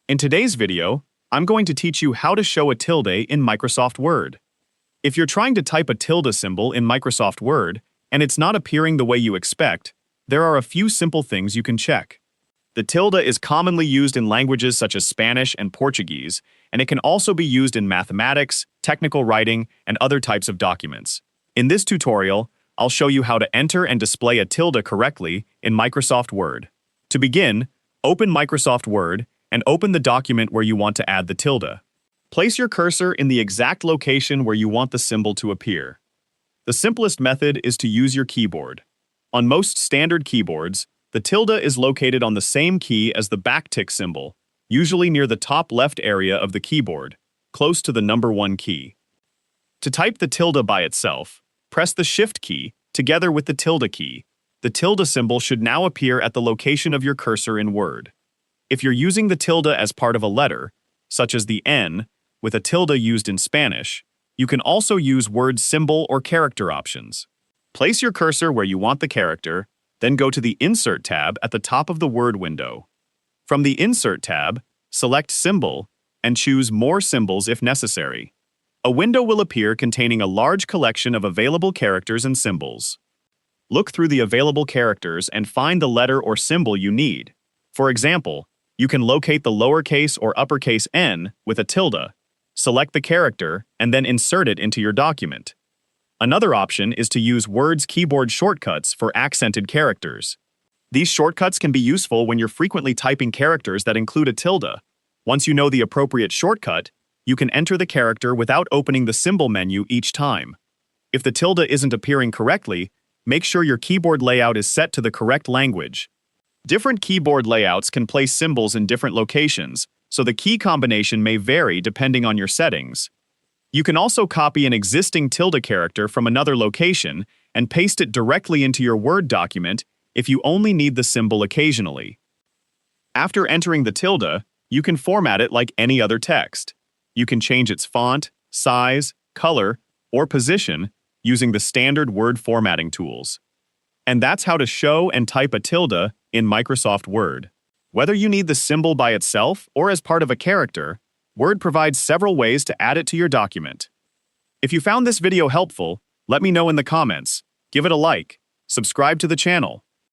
In today's video, I'm going to teach you how to show a tilde in Microsoft Word. If you're trying to type a tilde symbol in Microsoft Word and it's not appearing the way you expect, there are a few simple things you can check. The tilde is commonly used in languages such as Spanish and Portuguese, and it can also be used in mathematics, technical writing, and other types of documents. In this tutorial, I'll show you how to enter and display a tilde correctly in Microsoft Word. To begin, open Microsoft Word and open the document where you want to add the tilde. Place your cursor in the exact location where you want the symbol to appear. The simplest method is to use your keyboard. On most standard keyboards, the tilde is located on the same key as the backtick symbol, usually near the top left area of the keyboard, close to the number 1 key. To type the tilde by itself, press the Shift key together with the tilde key. The tilde symbol should now appear at the location of your cursor in Word. If you're using the tilde as part of a letter, such as the N, with a tilde used in Spanish, you can also use Word's symbol or character options. Place your cursor where you want the character, then go to the Insert tab at the top of the Word window. From the Insert tab, select Symbol and choose More Symbols if necessary. A window will appear containing a large collection of available characters and symbols. Look through the available characters and find the letter or symbol you need. For example, you can locate the lowercase or uppercase n with a tilde, select the character, and then insert it into your document. Another option is to use Word's keyboard shortcuts for accented characters. These shortcuts can be useful when you're frequently typing characters that include a tilde. Once you know the appropriate shortcut, you can enter the character without opening the symbol menu each time. If the tilde isn't appearing correctly, make sure your keyboard layout is set to the correct language. Different keyboard layouts can place symbols in different locations, so the key combination may vary depending on your settings. You can also copy an existing tilde character from another location and paste it directly into your Word document if you only need the symbol occasionally. After entering the tilde, you can format it like any other text. You can change its font, size, color, or position using the standard Word formatting tools. And that's how to show and type a tilde in Microsoft Word. Whether you need the symbol by itself or as part of a character, Word provides several ways to add it to your document. If you found this video helpful, let me know in the comments, give it a like, subscribe to the channel,